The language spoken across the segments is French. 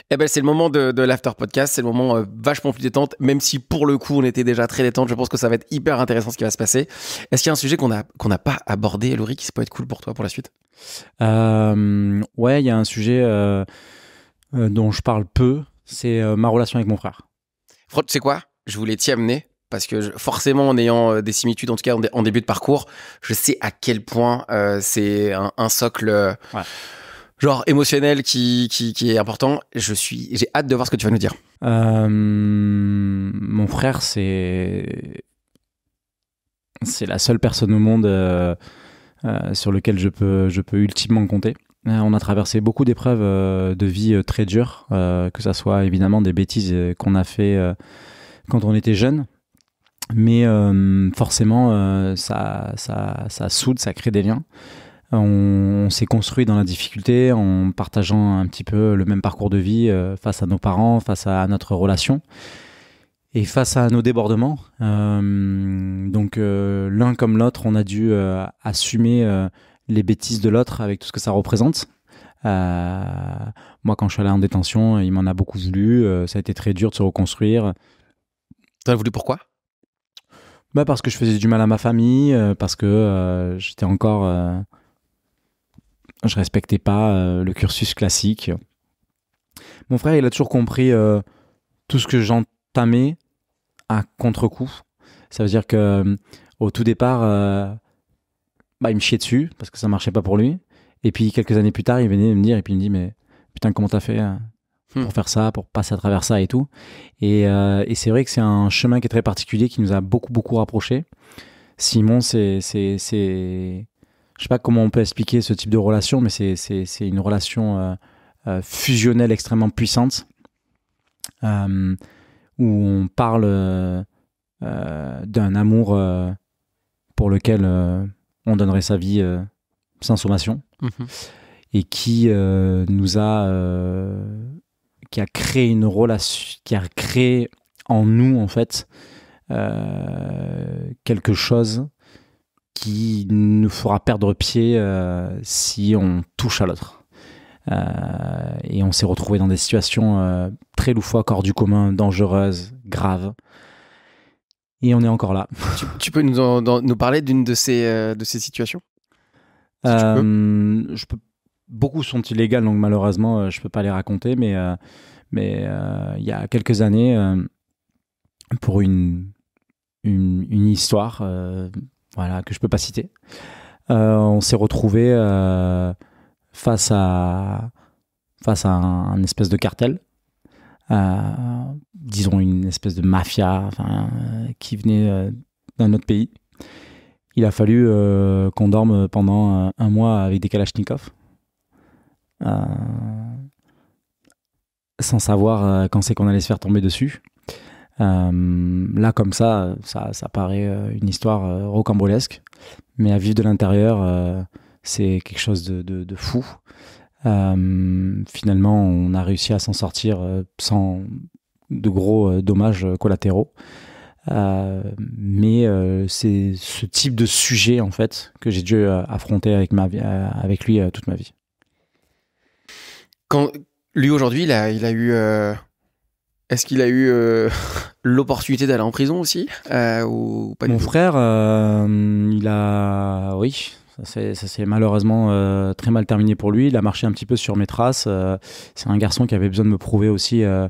Eh ben, c'est le moment de l'after podcast. C'est le moment vachement plus détente, même si pour le coup, on était déjà très détente. Je pense que ça va être hyper intéressant ce qui va se passer. Est-ce qu'il y a un sujet qu'on n'a pas abordé, Laurie, qui peut être cool pour toi pour la suite? Ouais, il y a un sujet dont je parle peu. C'est ma relation avec mon frère. Tu sais quoi? Je voulais t'y amener. Parce que forcément, en ayant des similitudes, en tout cas en début de parcours, je sais à quel point c'est un socle Ouais. genre émotionnel qui est important. J'ai hâte de voir ce que tu vas nous dire. Mon frère, c'est la seule personne au monde sur laquelle je peux ultimement compter. On a traversé beaucoup d'épreuves de vie très dures, que ça soit évidemment des bêtises qu'on a fait quand on était jeune. Mais forcément, ça soude, ça crée des liens. On s'est construit dans la difficulté en partageant un petit peu le même parcours de vie face à nos parents, face à notre relation et face à nos débordements. Donc l'un comme l'autre, on a dû assumer les bêtises de l'autre avec tout ce que ça représente. Moi, quand je suis allé en détention, il m'en a beaucoup voulu. Ça a été très dur de se reconstruire. T'en as voulu pourquoi ? Parce que je faisais du mal à ma famille, parce que j'étais encore... je respectais pas le cursus classique. Mon frère, il a toujours compris tout ce que j'entamais à contre-coup. Ça veut dire que au tout départ, il me chiait dessus parce que ça marchait pas pour lui. Et puis quelques années plus tard, il venait me dire et puis il me dit mais putain comment t'as fait pour faire ça, pour passer à travers ça et tout. Et c'est vrai que c'est un chemin qui est très particulier qui nous a beaucoup rapprochés. Simon, c'est je sais pas comment on peut expliquer ce type de relation, mais c'est une relation fusionnelle extrêmement puissante où on parle d'un amour pour lequel on donnerait sa vie sans sommation et qui nous a qui a créé une relation, qui a créé en nous en fait quelque chose qui nous fera perdre pied si on touche à l'autre. Et on s'est retrouvé dans des situations très loufoques, hors du commun, dangereuses, graves. Et on est encore là. Tu peux nous parler d'une de ces situations ? Si tu peux. Beaucoup sont illégales, donc malheureusement, je ne peux pas les raconter. Mais il y a quelques années, pour une histoire voilà, que je ne peux pas citer, on s'est retrouvé face à un espèce de cartel, disons une espèce de mafia qui venait d'un autre pays. Il a fallu qu'on dorme pendant un mois avec des kalachnikovs, sans savoir quand c'est qu'on allait se faire tomber dessus. Là, comme ça paraît une histoire rocambolesque, mais à vivre de l'intérieur, c'est quelque chose de fou. Finalement, on a réussi à s'en sortir sans de gros dommages collatéraux. Mais c'est ce type de sujet en fait que j'ai dû affronter avec lui toute ma vie. Quand lui aujourd'hui, il a eu. Est-ce qu'il a eu l'opportunité d'aller en prison aussi ou pas? Mon frère, il a, oui, ça s'est malheureusement très mal terminé pour lui. Il a marché un petit peu sur mes traces. C'est un garçon qui avait besoin de me prouver aussi à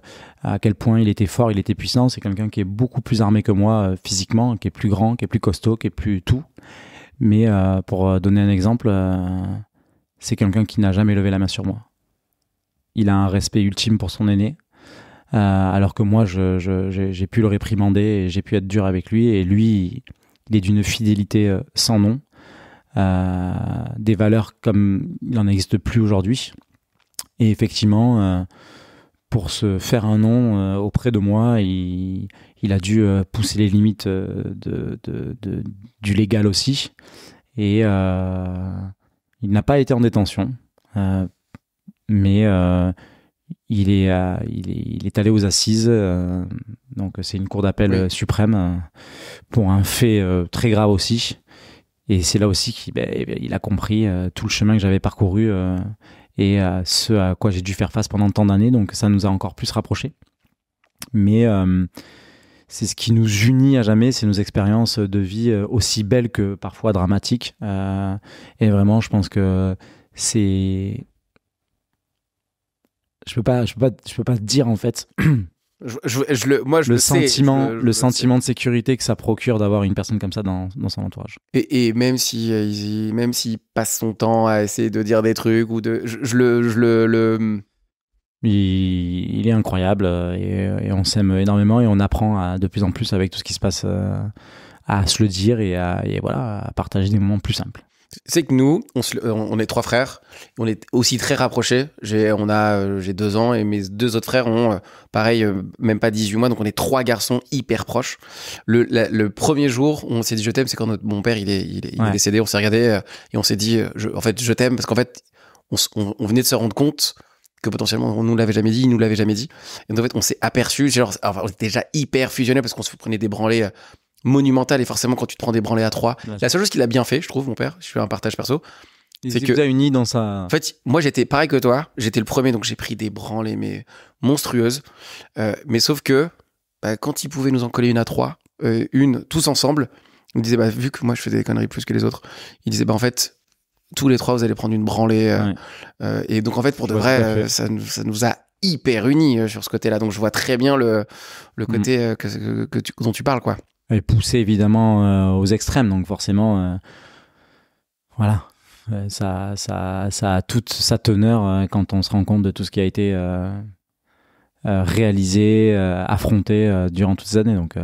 quel point il était fort, il était puissant. C'est quelqu'un qui est beaucoup plus armé que moi physiquement, qui est plus grand, qui est plus costaud, qui est plus tout. Mais pour donner un exemple, c'est quelqu'un qui n'a jamais levé la main sur moi. Il a un respect ultime pour son aîné. Alors que moi, j'ai pu le réprimander et j'ai pu être dur avec lui. Et lui, il est d'une fidélité sans nom. Des valeurs comme il n'en existe plus aujourd'hui. Et effectivement, pour se faire un nom auprès de moi, il a dû pousser les limites du légal aussi. Et il n'a pas été en détention. Mais il est allé aux assises, donc c'est une cour d'appel suprême pour un fait très grave aussi. Et c'est là aussi qu'il a compris tout le chemin que j'avais parcouru et ce à quoi j'ai dû faire face pendant tant d'années. Donc ça nous a encore plus rapprochés. Mais c'est ce qui nous unit à jamais, c'est nos expériences de vie aussi belles que parfois dramatiques. Et vraiment, je pense que c'est... Je peux pas te dire en fait le sentiment de sécurité que ça procure d'avoir une personne comme ça dans son entourage. Et même si même s'il passe son temps à essayer de dire des trucs ou de il est incroyable et on s'aime énormément et on apprend de plus en plus avec tout ce qui se passe à se le dire et voilà, à partager des moments plus simples. C'est que nous, on est 3 frères, on est aussi très rapprochés. J'ai 2 ans et mes 2 autres frères ont, pareil, même pas 18 mois, donc on est 3 garçons hyper proches. Le premier jour où on s'est dit je t'aime, c'est quand mon père il est décédé, on s'est regardé et on s'est dit en fait je t'aime parce qu'en fait on venait de se rendre compte que potentiellement on nous l'avait jamais dit, il nous l'avait jamais dit. Et donc en fait on s'est aperçu, on était déjà hyper fusionnés parce qu'on se prenait des branlées monumental et forcément quand tu te prends des branlées à 3 la seule chose qu'il a bien fait je trouve mon père, je fais un partage perso, c'est que vous a unis dans sa... En fait moi j'étais pareil que toi, j'étais le premier donc j'ai pris des branlées mais monstrueuses mais sauf que quand il pouvait nous en coller une à 3 une tous ensemble, il me disait vu que moi je faisais des conneries plus que les autres, il disait en fait tous les 3 vous allez prendre une branlée et donc en fait pour de vrai ça nous a hyper unis sur ce côté là, donc je vois très bien le côté dont tu parles quoi. Et poussé évidemment aux extrêmes, donc forcément, voilà, ça a toute sa teneur quand on se rend compte de tout ce qui a été réalisé, affronté durant toutes ces années. Donc,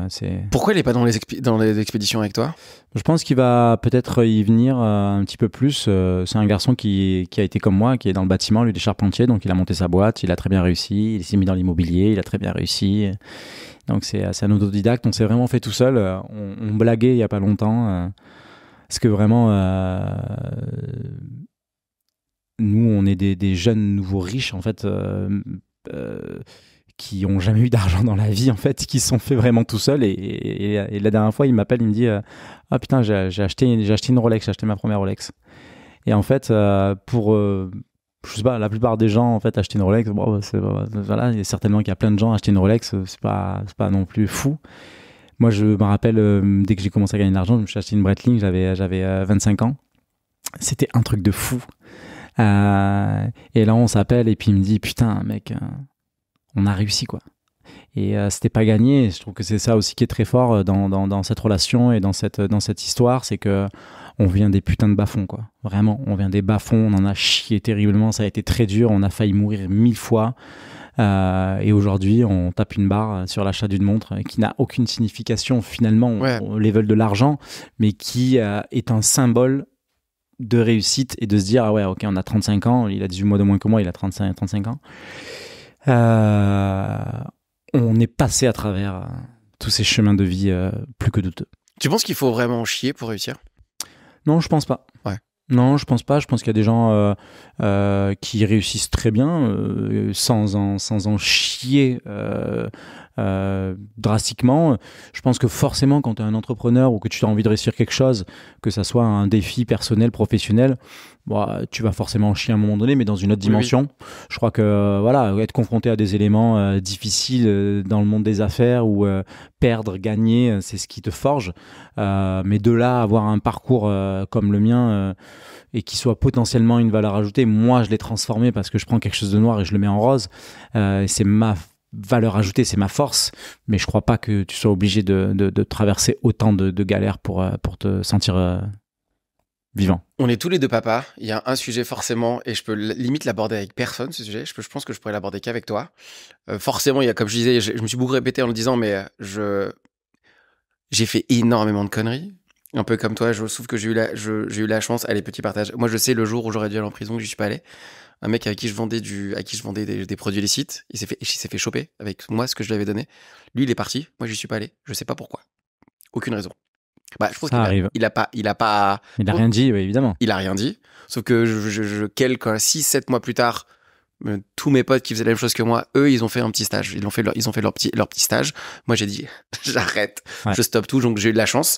Pourquoi il n'est pas dans les expéditions avec toi ? Je pense qu'il va peut-être y venir un petit peu plus. C'est un garçon qui a été comme moi, qui est dans le bâtiment, lui, il est charpentier, donc il a monté sa boîte, il a très bien réussi, il s'est mis dans l'immobilier, il a très bien réussi. Donc c'est un autodidacte, on s'est vraiment fait tout seul. On blaguait il n'y a pas longtemps. Parce que vraiment, nous, on est des jeunes nouveaux riches, en fait, qui n'ont jamais eu d'argent dans la vie, en fait, qui se sont fait vraiment tout seuls. Et la dernière fois, il m'appelle, il me dit « Ah putain, j'ai acheté une Rolex, j'ai acheté ma première Rolex. » Et en fait, pour... je sais pas, la plupart des gens en fait acheter une Rolex, voilà, il y a certainement qu'il y a plein de gens acheter une Rolex, c'est pas non plus fou. Moi je me rappelle dès que j'ai commencé à gagner de l'argent, je me suis acheté une Breitling, j'avais 25 ans. C'était un truc de fou. Et là on s'appelle et puis il me dit putain mec, on a réussi quoi. Et c'était pas gagné. Je trouve que c'est ça aussi qui est très fort dans cette relation et dans cette histoire, c'est que on vient des putains de bas-fonds, quoi. Vraiment, on vient des bas-fonds, on en a chié terriblement, ça a été très dur, on a failli mourir 1000 fois. Et aujourd'hui, on tape une barre sur l'achat d'une montre qui n'a aucune signification finalement au level de l'argent, mais qui est un symbole de réussite et de se dire, ah ouais, ok, on a 35 ans, il a 18 mois de moins que moi, il a 35 ans. On est passé à travers tous ces chemins de vie plus que douteux. Tu penses qu'il faut vraiment chier pour réussir ? Non, je pense pas. Ouais. Non, je pense pas. Je pense qu'il y a des gens qui réussissent très bien sans en chier drastiquement. Je pense que forcément, quand tu es un entrepreneur ou que tu as envie de réussir quelque chose, que ça soit un défi personnel, professionnel, tu vas forcément en chier à un moment donné, mais dans une autre dimension. Oui. Je crois que voilà, être confronté à des éléments difficiles dans le monde des affaires ou perdre, gagner, c'est ce qui te forge. Mais de là, avoir un parcours comme le mien et qui soit potentiellement une valeur ajoutée, moi, je l'ai transformé parce que je prends quelque chose de noir et je le mets en rose. C'est ma valeur ajoutée, c'est ma force, mais je crois pas que tu sois obligé de traverser autant de galères pour te sentir vivant. On est tous les deux papas, il y a un sujet forcément, et je peux limite l'aborder avec personne, ce sujet, je pense que je pourrais l'aborder qu'avec toi. Forcément, il y a, comme je disais, je me suis beaucoup répété en le disant, mais j'ai fait énormément de conneries. Un peu comme toi, je trouve que j'ai eu la chance, allez, petit partage. Moi, je sais le jour où j'aurais dû aller en prison, que j'y suis pas allé. Un mec avec qui je vendais des produits licites, il s'est fait choper avec moi ce que je lui avais donné. Lui, il est parti. Moi, j'y suis pas allé. Je sais pas pourquoi. Aucune raison. Je pense il a rien dit, oui, évidemment. Il a rien dit. Sauf que 6-7 mois plus tard, tous mes potes qui faisaient la même chose que moi, eux, ils ont fait un petit stage. Ils ont fait leur petit stage. Moi, j'ai dit, j'arrête. Ouais. Je stoppe tout. Donc, j'ai eu de la chance.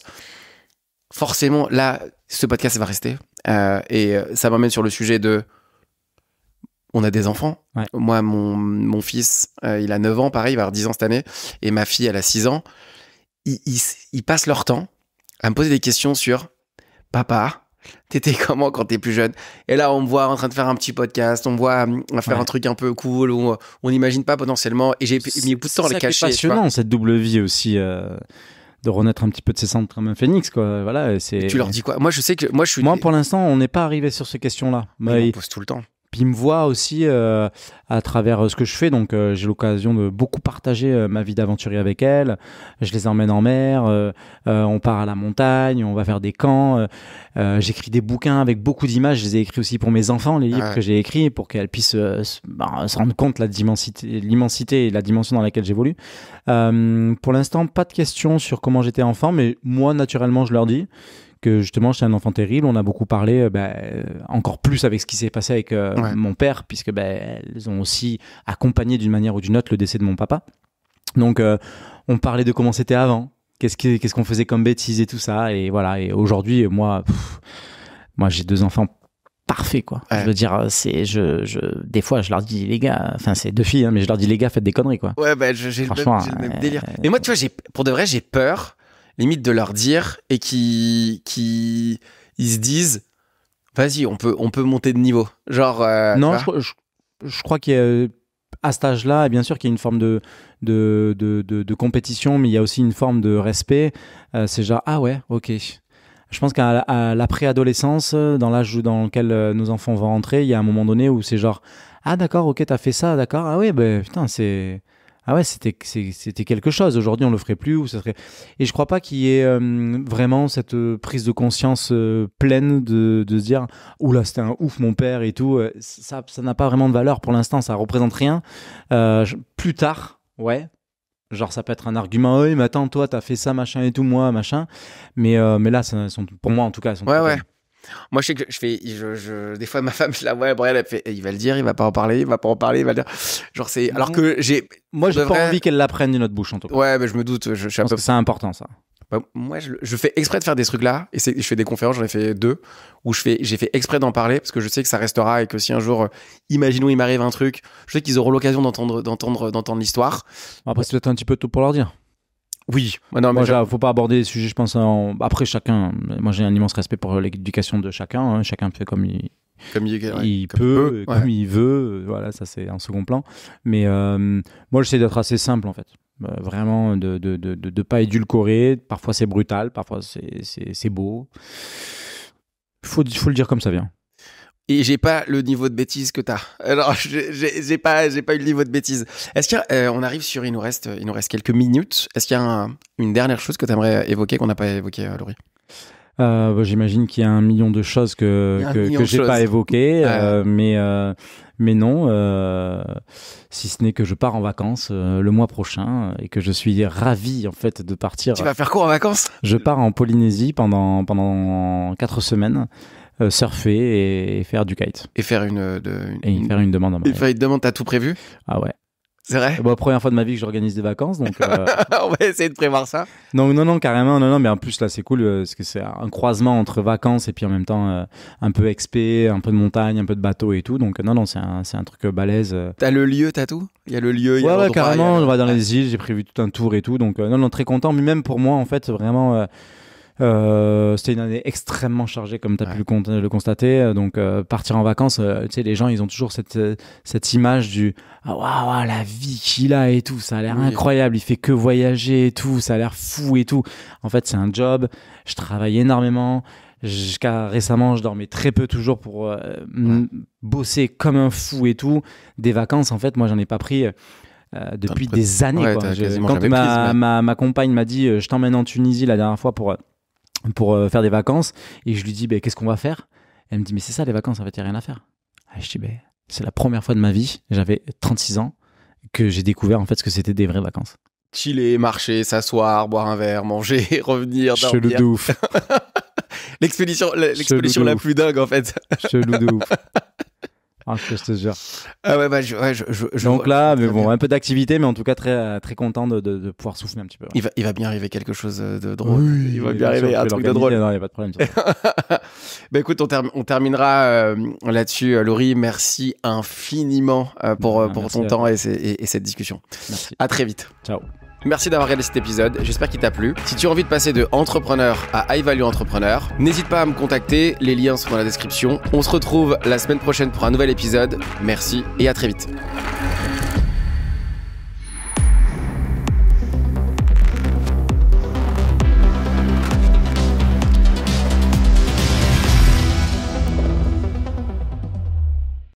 Forcément, là, ce podcast va rester. Et ça m'amène sur le sujet de on a des enfants. Ouais. Moi, mon fils, il a 9 ans, pareil, il va avoir 10 ans cette année. Et ma fille, elle a 6 ans. Ils passent leur temps à me poser des questions sur papa, t'étais comment quand t'es plus jeune? Et là, on me voit en train de faire un petit podcast, on me voit faire un truc un peu cool où on n'imagine pas potentiellement. Et j'ai mis beaucoup de temps à le cacher. C'est passionnant, cette double vie aussi, de renaître un petit peu de ses cendres comme un phénix, quoi. Voilà, et tu leur dis quoi? Moi, je sais que moi, pour l'instant, on n'est pas arrivé sur ces questions-là. Mais on pose tout le temps. Puis ils me voient aussi à travers ce que je fais, donc j'ai l'occasion de beaucoup partager ma vie d'aventurier avec elles. Je les emmène en mer, on part à la montagne, on va faire des camps. J'écris des bouquins avec beaucoup d'images. Je les ai écrits aussi pour mes enfants, les livres que j'ai écrits, pour qu'elles puissent se rendre compte de l'immensité et la dimension dans laquelle j'évolue. Pour l'instant, pas de questions sur comment j'étais enfant, mais moi, naturellement, je leur dis que justement j'étais un enfant terrible. On a beaucoup parlé encore plus avec ce qui s'est passé avec mon père, puisque elles ont aussi accompagné d'une manière ou d'une autre le décès de mon papa. Donc on parlait de comment c'était avant, qu'est-ce qu'on faisait comme bêtises et tout ça, et voilà. Et aujourd'hui, moi j'ai 2 enfants parfaits, quoi. Je veux dire, des fois je leur dis les gars, enfin c'est 2 filles, mais je leur dis les gars, faites des conneries, quoi. Ouais, j'ai le même délire. Mais moi, tu vois, pour de vrai, j'ai peur limite de leur dire et qui ils se disent vas-y, on peut monter de niveau, genre non, je crois qu'il y a à cet âge-là, bien sûr qu'il y a une forme de compétition, mais il y a aussi une forme de respect. C'est genre ah ouais, ok. Je pense qu'à la préadolescence, dans l'âge dans lequel nos enfants vont rentrer, il y a un moment donné où c'est genre ah d'accord, ok, t'as fait ça, d'accord, ah ouais, putain, c'était quelque chose. Aujourd'hui, on le ferait plus, ou ça serait. Et je crois pas qu'il y ait vraiment cette prise de conscience pleine de se dire oula, c'était un ouf mon père et tout. Ça n'a pas vraiment de valeur pour l'instant, ça représente rien. Plus tard, ouais. Genre ça peut être un argument, oui, mais attends, toi t'as fait ça, machin et tout, moi, machin. Mais là, pour moi en tout cas, elles sont ouais. Moi, je sais que des fois, ma femme, je la vois, elle fait, il va le dire, il va pas en parler, il va le dire. Genre, c'est, alors que moi, j'ai pas envie qu'elle l'apprenne d'une autre bouche, en tout cas. Ouais, mais je me doute, je suis pense que c'est important, ça. Moi, je fais exprès de faire des trucs là, et je fais des conférences, j'en ai fait 2, où j'ai fait exprès d'en parler, parce que je sais que ça restera, et que si un jour, imaginons, il m'arrive un truc, je sais qu'ils auront l'occasion d'entendre l'histoire. Après, c'est peut-être un petit peu tôt pour leur dire. Oui. Non, mais faut pas aborder les sujets, je pense. Après, chacun. Moi, j'ai un immense respect pour l'éducation de chacun. Hein. Chacun fait comme il peut, comme il veut. Voilà, ça, c'est un second plan. Mais moi, j'essaie d'être assez simple, en fait. Vraiment, de pas édulcorer. Parfois, c'est brutal. Parfois, c'est beau. Faut le dire comme ça vient. Et j'ai pas le niveau de bêtise que t'as. Alors, j'ai pas eu le niveau de bêtise. Est-ce qu'on arrive sur, il nous reste quelques minutes. Est-ce qu'il y a une dernière chose que t'aimerais évoquer, qu'on n'a pas évoqué, Laurie? J'imagine qu'il y a 1 million de choses que j'ai pas évoquées, mais non, si ce n'est que je pars en vacances le mois prochain et que je suis ravi en fait de partir. Tu vas faire quoi en vacances? Je pars en Polynésie pendant 4 semaines. Surfer et faire du kite. Et faire une demande en mariage. Et faire une demande, t'as tout prévu? Ah ouais. C'est vrai? Première fois de ma vie que j'organise des vacances, donc... On va essayer de prévoir ça. Non, carrément, non, mais en plus là c'est cool, parce que c'est un croisement entre vacances et puis en même temps un peu expé, un peu de montagne, un peu de bateau et tout, donc non, c'est un truc balèze. T'as le lieu, t'as tout? Il y a le lieu, il y a l'endroit, carrément, on va dans les îles, j'ai prévu tout un tour et tout, donc non, très content, mais même pour moi en fait, vraiment... c'était une année extrêmement chargée comme tu as pu le constater, donc partir en vacances, tu sais, les gens ils ont toujours cette image du waouh, la vie qu'il a et tout, ça a l'air incroyable, il fait que voyager et tout, ça a l'air fou et tout. En fait c'est un job, je travaille énormément, jusqu'à récemment je dormais très peu toujours pour bosser comme un fou et tout. Des vacances en fait moi j'en ai pas pris depuis des années, quoi. Quand ma compagne m'a dit je t'emmène en Tunisie la dernière fois pour faire des vacances, et je lui dis qu'est-ce qu'on va faire, elle me dit mais c'est ça les vacances, en fait il n'y a rien à faire. Je dis c'est la première fois de ma vie, j'avais 36 ans, que j'ai découvert en fait ce que c'était des vraies vacances. Chiller, marcher, s'asseoir, boire un verre, manger, revenir, dormir. Chelou de ouf. L'expédition la plus dingue en fait. Chelou de ouf. je te jure. Ah ouais, bah, donc là, mais bon, un peu d'activité, mais en tout cas très, très content de pouvoir souffler un petit peu. Il va bien arriver quelque chose de drôle. Oui, il va bien arriver un truc de drôle. Non, il n'y a pas de problème. Bah écoute, on terminera là-dessus. Laurie, merci infiniment pour ton temps et cette discussion. Merci. À très vite. Ciao. Merci d'avoir regardé cet épisode, j'espère qu'il t'a plu. Si tu as envie de passer de entrepreneur à high value entrepreneur, n'hésite pas à me contacter, les liens sont dans la description. On se retrouve la semaine prochaine pour un nouvel épisode. Merci et à très vite.